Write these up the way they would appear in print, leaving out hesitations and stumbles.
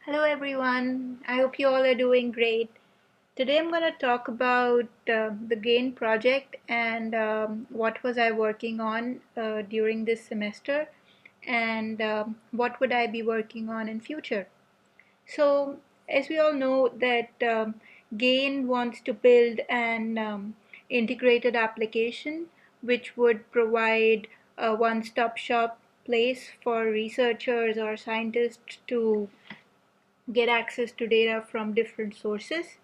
Hello everyone, I hope you all are doing great. Today I'm going to talk about the GAIN project and what was I working on during this semester and what would I be working on in future. So as we all know that GAIN wants to build an integrated application which would provide a one-stop shop place for researchers or scientists to get access to data from different sources.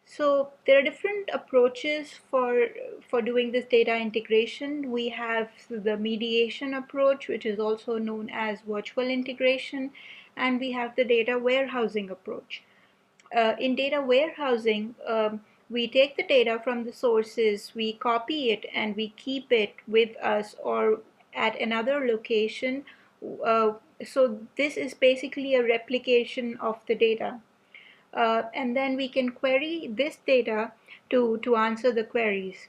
So there are different approaches for doing this data integration. We have the mediation approach, which is also known as virtual integration, and we have the data warehousing approach. In data warehousing, we take the data from the sources, we copy it, and we keep it with us or at another location. Uh, so this is basically a replication of the data. And then we can query this data to answer the queries.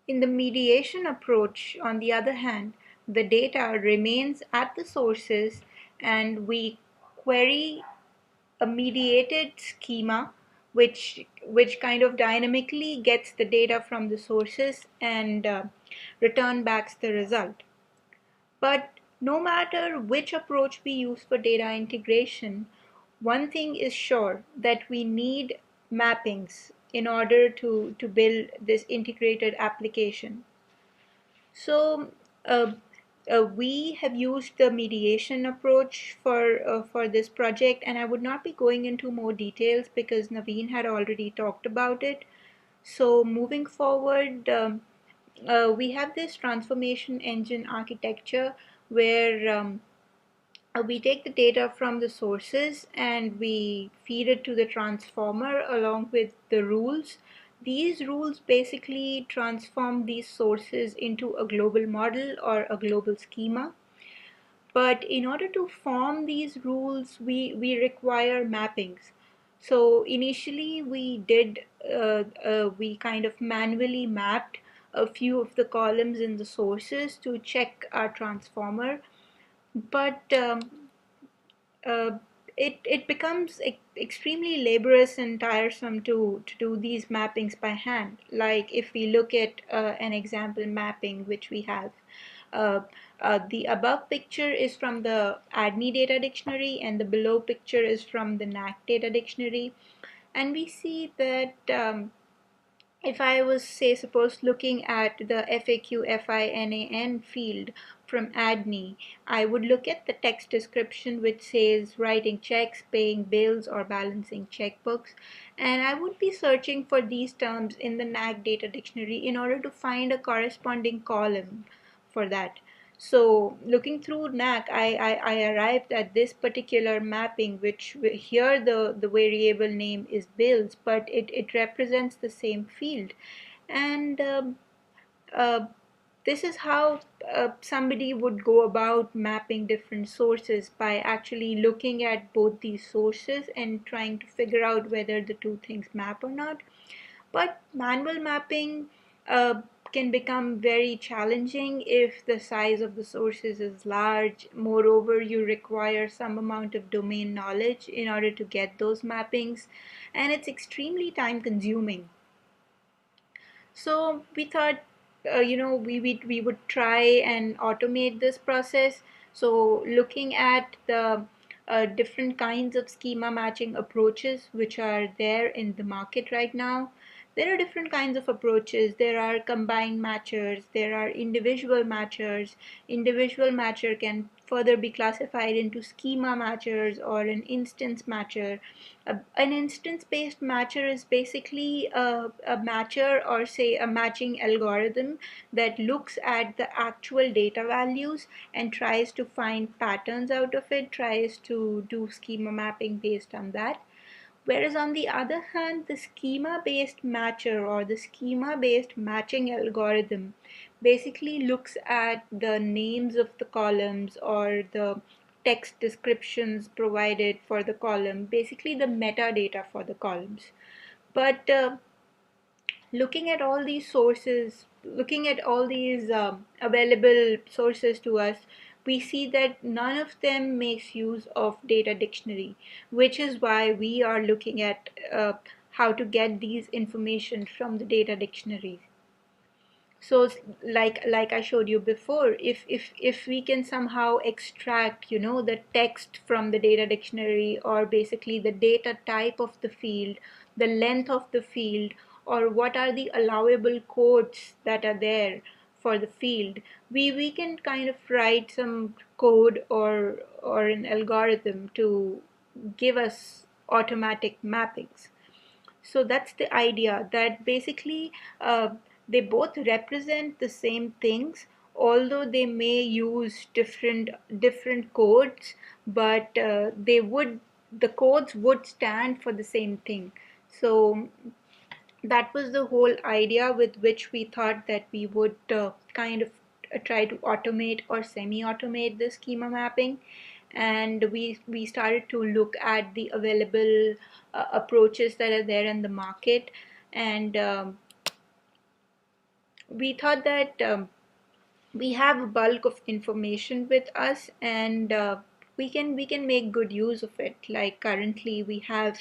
In the mediation approach, on the other hand, the data remains at the sources and we query a mediated schema which kind of dynamically gets the data from the sources and return back the result. But no matter which approach we use for data integration, one thing is sure that we need mappings in order to build this integrated application. So we have used the mediation approach for this project, and I would not be going into more details because Naveen had already talked about it. So moving forward, we have this transformation engine architecture where we take the data from the sources and we feed it to the transformer along with the rules. These rules basically transform these sources into a global model or a global schema. But in order to form these rules, we require mappings. So initially we kind of manually mapped a few of the columns in the sources to check our transformer. But uh, it becomes extremely laborious and tiresome to do these mappings by hand. Like if we look at an example mapping which we have, uh, the above picture is from the ADNI data dictionary and the below picture is from the NAC data dictionary, and we see that if I was, say, suppose looking at the FAQ FINAN field from ADNI, I would look at the text description which says writing checks, paying bills, or balancing checkbooks, and I would be searching for these terms in the NAC data dictionary in order to find a corresponding column for that. So looking through NAC, I arrived at this particular mapping, which here the variable name is bills, but it represents the same field. And uh, this is how somebody would go about mapping different sources by actually looking at both these sources and trying to figure out whether the two things map or not. But manual mapping can become very challenging if the size of the sources is large. Moreover, you require some amount of domain knowledge in order to get those mappings, and it's extremely time consuming. So we thought, we would try and automate this process. So looking at the different kinds of schema matching approaches which are there in the market right now, there are different kinds of approaches. There are combined matchers, there are individual matchers. Individual matcher can further be classified into schema matchers or an instance matcher. An instance-based matcher is basically a matcher, or say a matching algorithm, that looks at the actual data values and tries to find patterns out of it, tries to do schema mapping based on that. Whereas on the other hand, the schema-based matcher or the schema-based matching algorithm basically looks at the names of the columns or the text descriptions provided for the column, basically the metadata for the columns. But looking at all these sources, looking at all these available sources to us, we see that none of them makes use of data dictionary, which is why we are looking at how to get these information from the data dictionaries. So like I showed you before, if we can somehow extract, the text from the data dictionary, or basically the data type of the field, the length of the field, or what are the allowable codes that are there for the field, we can kind of write some code or an algorithm to give us automatic mappings. So that's the idea, that basically they both represent the same things, although they may use different codes, but the codes would stand for the same thing. So that was the whole idea with which we thought that we would kind of try to automate or semi-automate the schema mapping. And we started to look at the available approaches that are there in the market. And we thought that we have a bulk of information with us, and we can make good use of it. Like currently we have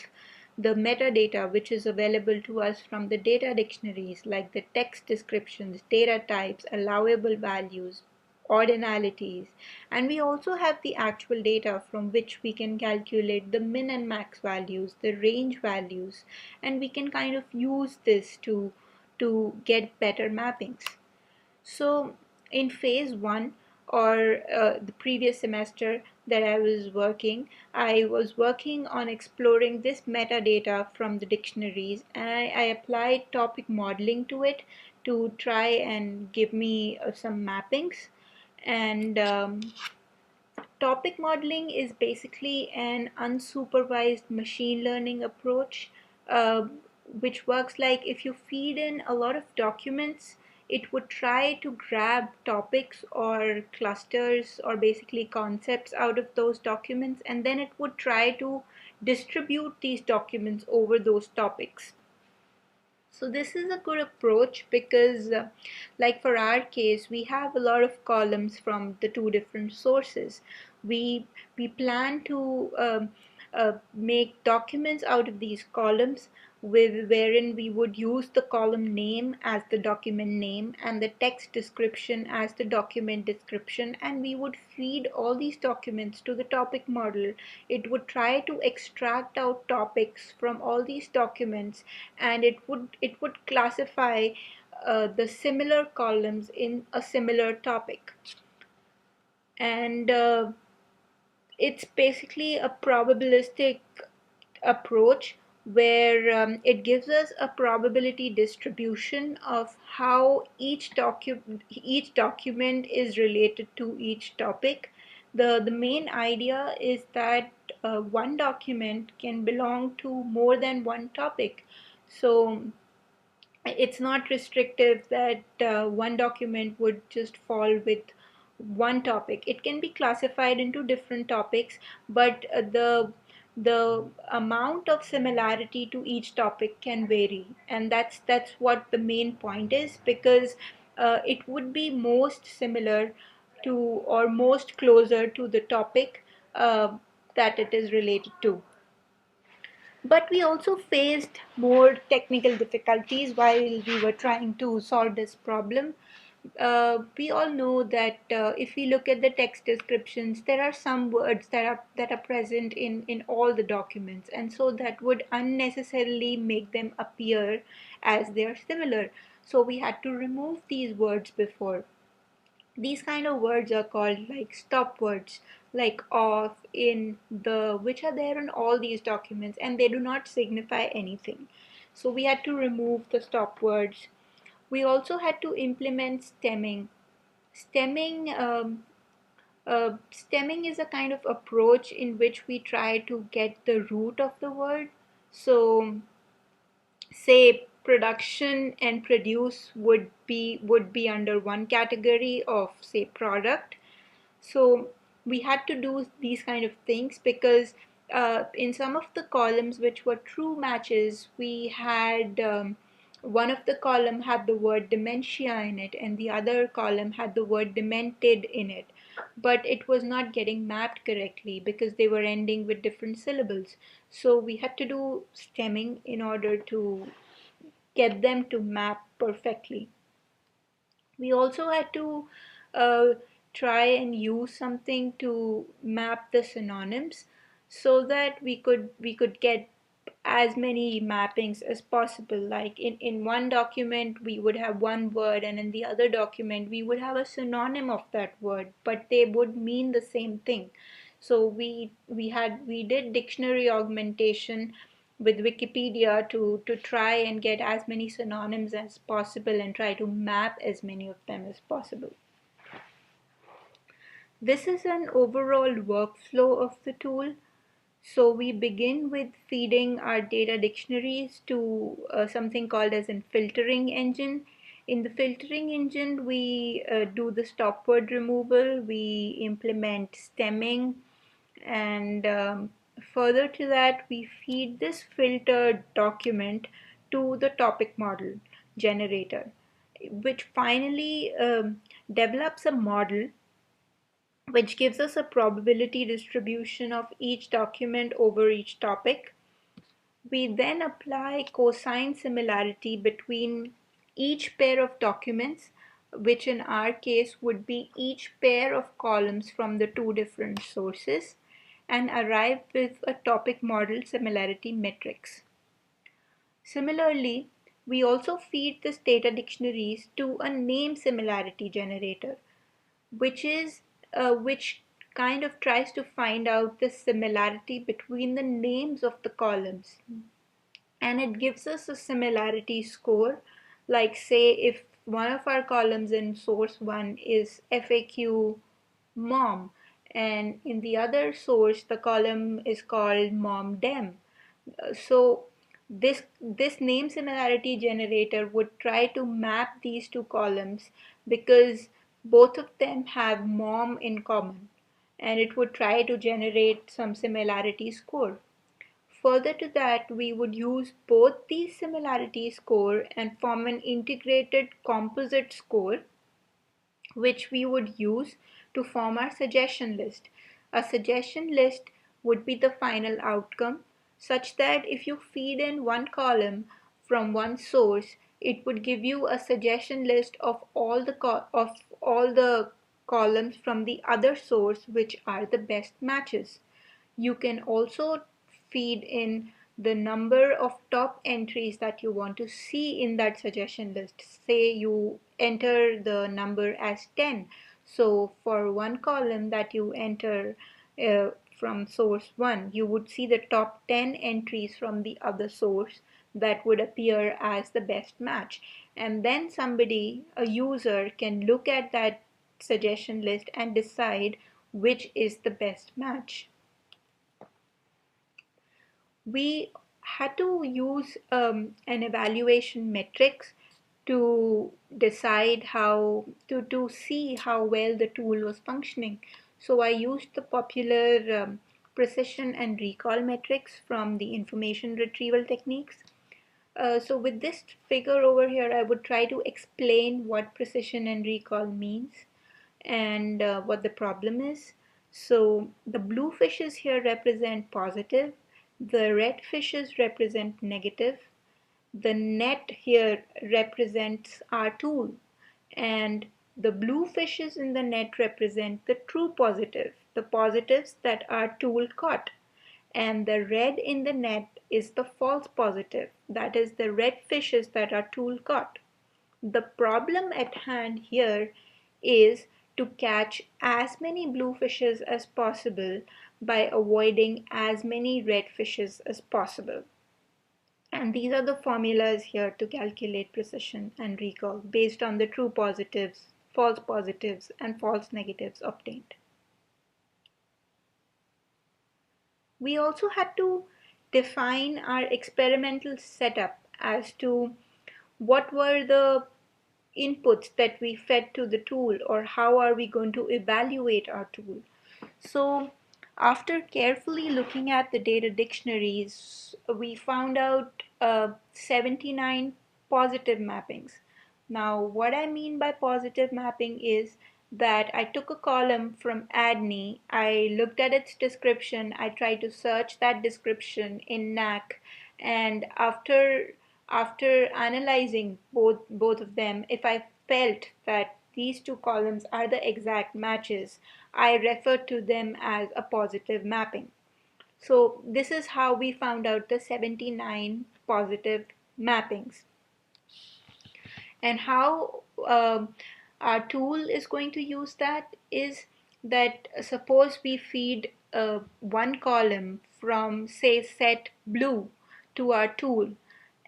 the metadata, which is available to us from the data dictionaries, like the text descriptions, data types, allowable values, ordinalities. And we also have the actual data from which we can calculate the min and max values, the range values, and we can kind of use this to get better mappings. So in phase one, or the previous semester that I was working on exploring this metadata from the dictionaries, and I applied topic modeling to it to try and give me some mappings. And topic modeling is basically an unsupervised machine learning approach, uh, which works like if you feed in a lot of documents, it would try to grab topics or clusters or basically concepts out of those documents, and then it would try to distribute these documents over those topics. So this is a good approach because like for our case, we have a lot of columns from the two different sources. We plan to make documents out of these columns, wherein we would use the column name as the document name and the text description as the document description, and we would feed all these documents to the topic model. It would try to extract out topics from all these documents, and it would classify the similar columns in a similar topic. And it's basically a probabilistic approach where it gives us a probability distribution of how each document is related to each topic. The main idea is that one document can belong to more than one topic. So it's not restrictive that one document would just fall with one topic. It can be classified into different topics, but the amount of similarity to each topic can vary, and that's what the main point is, because it would be most similar to, or most closer to, the topic that it is related to. But we also faced more technical difficulties while we were trying to solve this problem. We all know that if we look at the text descriptions, there are some words that are present in all the documents, and so that would unnecessarily make them appear as they are similar. So we had to remove these words before. These kind of words are called like stop words, like of, in, the, which are there in all these documents and they do not signify anything. So we had to remove the stop words. We also had to implement stemming. Stemming, stemming is a kind of approach in which we try to get the root of the word. So say production and produce would be under one category of, say, product. So we had to do these kind of things because in some of the columns which were true matches, we had one of the column had the word dementia in it and the other column had the word demented in it. but it was not getting mapped correctly because they were ending with different syllables. So we had to do stemming in order to get them to map perfectly. We also had to uh, try and use something to map the synonyms so that we could get as many mappings as possible. Like in one document we would have one word, and in the other document we would have a synonym of that word, but they would mean the same thing. So we did dictionary augmentation with Wikipedia to try and get as many synonyms as possible and try to map as many of them as possible. This is an overall workflow of the tool. So we begin with feeding our data dictionaries to something called as a filtering engine. In the filtering engine, we do the stop word removal, we implement stemming, and further to that, we feed this filtered document to the topic model generator, which finally develops a model which gives us a probability distribution of each document over each topic. We then apply cosine similarity between each pair of documents, which in our case would be each pair of columns from the two different sources, and arrive with a topic model similarity matrix. Similarly, we also feed this data dictionaries to a name similarity generator, which kind of tries to find out the similarity between the names of the columns, and it gives us a similarity score. Like, say if one of our columns in source 1 is FAQ mom, and in the other source the column is called mom dem. So this name similarity generator would try to map these two columns because both of them have mom in common, and it would try to generate some similarity score. Further to that, we would use both these similarity score and form an integrated composite score, which we would use to form our suggestion list. A suggestion list would be the final outcome, such that if you feed in one column from one source, it would give you a suggestion list of all the columns from the other source, which are the best matches. You can also feed in the number of top entries that you want to see in that suggestion list. Say you enter the number as 10. So for one column that you enter from source 1, you would see the top 10 entries from the other source that would appear as the best match. And then somebody, a user, can look at that suggestion list and decide which is the best match. We had to use an evaluation metrics to decide to see how well the tool was functioning. So I used the popular precision and recall metrics from the information retrieval techniques. So with this figure over here, I would try to explain what precision and recall means and what the problem is. So the blue fishes here represent positive, the red fishes represent negative, the net here represents our tool, and the blue fishes in the net represent the true positive, the positives that our tool caught. And the red in the net is the false positive, that is the red fishes that our tool caught. The problem at hand here is to catch as many blue fishes as possible by avoiding as many red fishes as possible. And these are the formulas here to calculate precision and recall based on the true positives, and false negatives obtained. We also had to define our experimental setup as to what were the inputs that we fed to the tool, or how are we going to evaluate our tool. So after carefully looking at the data dictionaries, we found out 79 positive mappings. Now what I mean by positive mapping is that I took a column from ADNI, I looked at its description, I tried to search that description in NAC, and after analyzing both of them, if I felt that these two columns are the exact matches, I referred to them as a positive mapping. So this is how we found out the 79 positive mappings. And how our tool is going to use that is that suppose we feed one column from, say, set blue to our tool,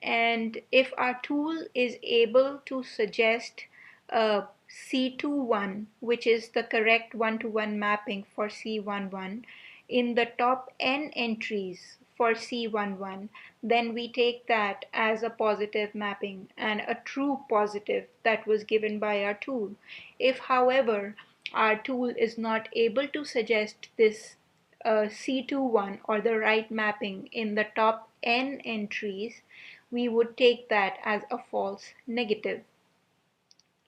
and if our tool is able to suggest C21, which is the correct one-to-one mapping for C11, in the top n entries for C11, then we take that as a positive mapping and a true positive that was given by our tool. If, however, our tool is not able to suggest this C21 or the right mapping in the top n entries, we would take that as a false negative.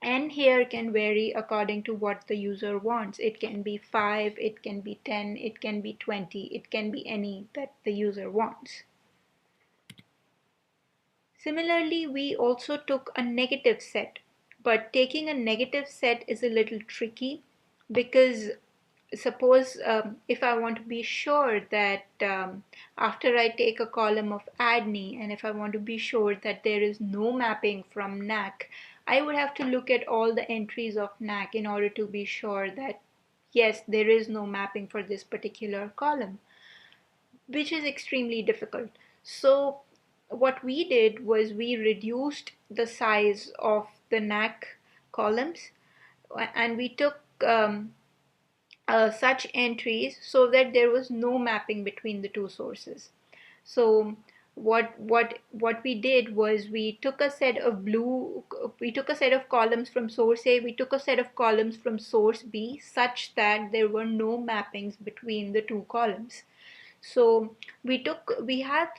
And here can vary according to what the user wants. It can be 5, it can be 10, it can be 20, it can be any that the user wants. Similarly, we also took a negative set, but taking a negative set is a little tricky because suppose if I want to be sure that after I take a column of ADNI, and if I want to be sure that there is no mapping from NAC, I would have to look at all the entries of NAC in order to be sure that yes, there is no mapping for this particular column, which is extremely difficult. So what we did was we reduced the size of the NAC columns, and we took such entries so that there was no mapping between the two sources. So what we did was we took a set of columns from source A, we took a set of columns from source B such that there were no mappings between the two columns. So we had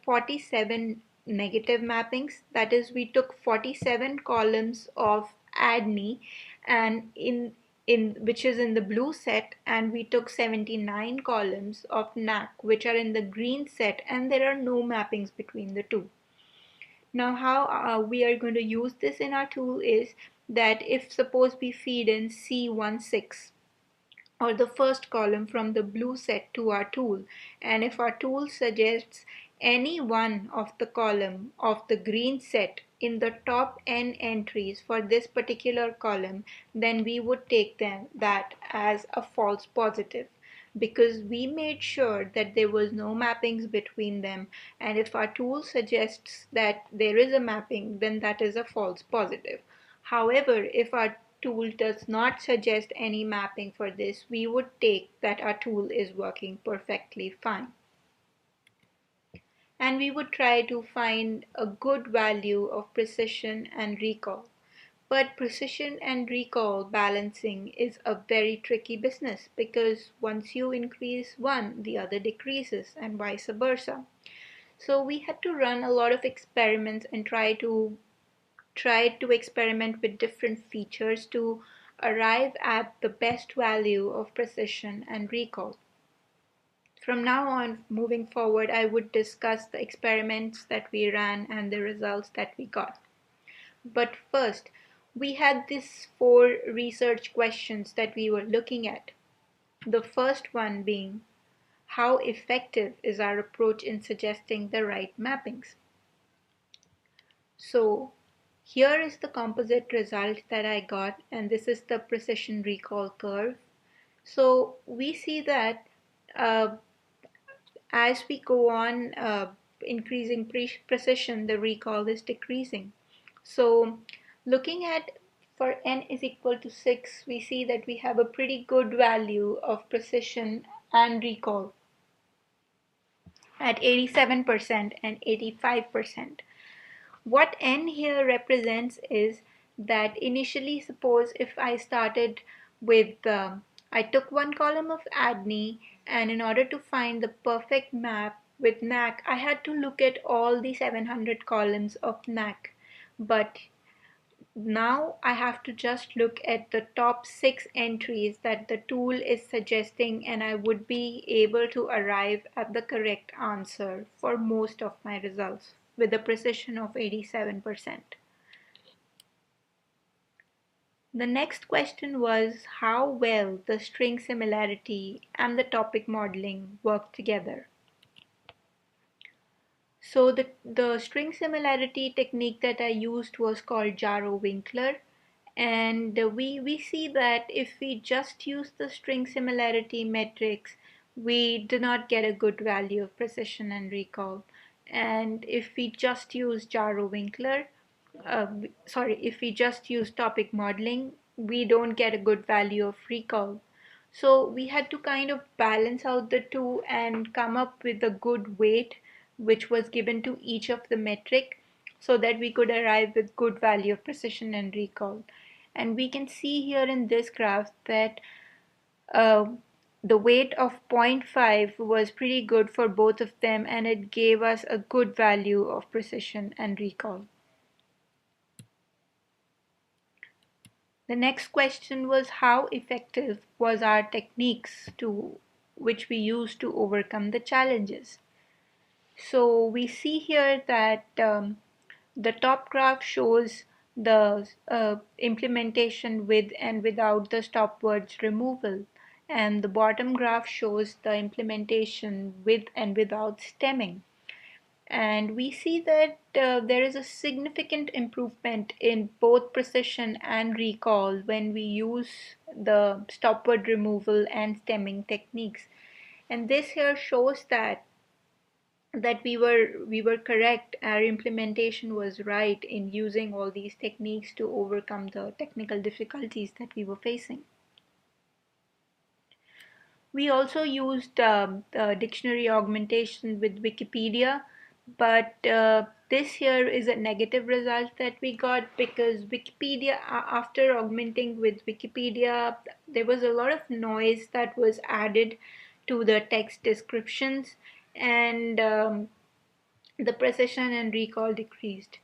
47 negative mappings. That is, we took 47 columns of ADNI and in which is in the blue set, and we took 79 columns of NAC which are in the green set, and there are no mappings between the two. Now how we are going to use this in our tool is that if suppose we feed in C16 or the first column from the blue set to our tool, and if our tool suggests any one of the column of the green set in the top n entries for this particular column, then we would take that as a false positive because we made sure that there was no mappings between them, and if our tool suggests that there is a mapping, then that is a false positive. However, if our tool does not suggest any mapping for this, we would take that our tool is working perfectly fine. And we would try to find a good value of precision and recall. But precision and recall balancing is a very tricky business because once you increase one, the other decreases, and vice versa. So we had to run a lot of experiments and tried to experiment with different features to arrive at the best value of precision and recall. From now on, moving forward, I would discuss the experiments that we ran and the results that we got. But first, we had these 4 research questions that we were looking at. The first one being, how effective is our approach in suggesting the right mappings? So here is the composite result that I got, and this is the precision recall curve. So we see that uh, as we go on increasing precision, the recall is decreasing. So looking at for n is equal to 6, we see that we have a pretty good value of precision and recall at 87% and 85%. What n here represents is that initially, suppose if I started with, I took one column of ADNI, and in order to find the perfect map with NAC, I had to look at all the 700 columns of NAC. But Now I have to just look at the top 6 entries that the tool is suggesting, and I would be able to arrive at the correct answer for most of my results with a precision of 87%. The next question was how well the string similarity and the topic modeling work together. So the string similarity technique that I used was called Jaro-Winkler, and we see that if we just use the string similarity metrics, we do not get a good value of precision and recall. And if we just use Jaro-Winkler, if we just use topic modeling, we don't get a good value of recall. So we had to kind of balance out the two and come up with a good weight which was given to each of the metric so that we could arrive with good value of precision and recall. And we can see here in this graph that uh, the weight of zero point 0.5 was pretty good for both of them, and it gave us a good value of precision and recall. The next question was how effective was our techniques to which we used to overcome the challenges. So we see here that the top graph shows the implementation with and without the stopwords removal, and the bottom graph shows the implementation with and without stemming. And we see that there is a significant improvement in both precision and recall when we use the stopword removal and stemming techniques. And this here shows that we were correct. Our implementation was right in using all these techniques to overcome the technical difficulties that we were facing. We also used dictionary augmentation with Wikipedia, but this here is a negative result that we got because Wikipedia, after augmenting with Wikipedia, there was a lot of noise that was added to the text descriptions, and the precision and recall decreased.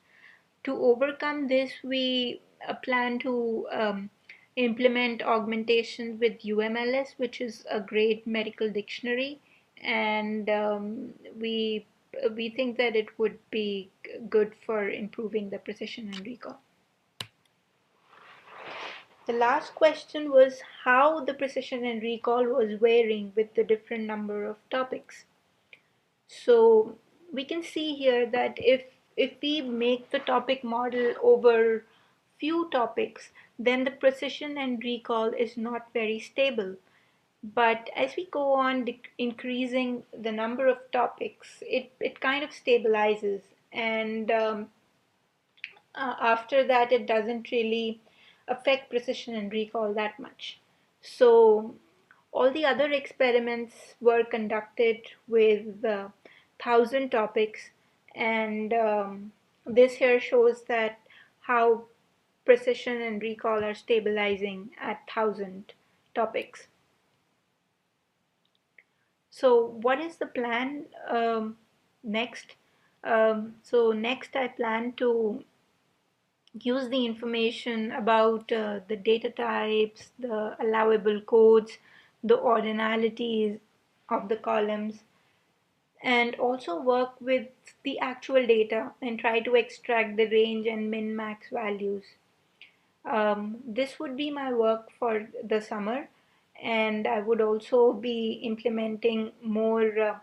To overcome this, we plan to implement augmentation with UMLS, which is a great medical dictionary, and we think that it would be good for improving the precision and recall. The last question was how the precision and recall was varying with the different number of topics. So we can see here that if we make the topic model over few topics, then the precision and recall is not very stable. But as we go on increasing the number of topics, it kind of stabilizes, and after that it doesn't really affect precision and recall that much. So all the other experiments were conducted with 1,000 topics, and this here shows that how precision and recall are stabilizing at 1,000 topics. So what is the plan next? So next I plan to use the information about the data types, the allowable codes, the ordinalities of the columns, and also work with the actual data and try to extract the range and min-max values. This would be my work for the summer, and I would also be implementing more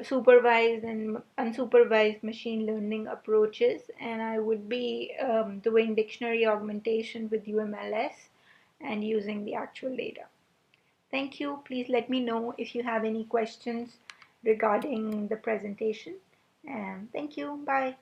supervised and unsupervised machine learning approaches, and I would be doing dictionary augmentation with UMLS and using the actual data. Thank you. Please let me know if you have any questions regarding the presentation, and thank you. Bye.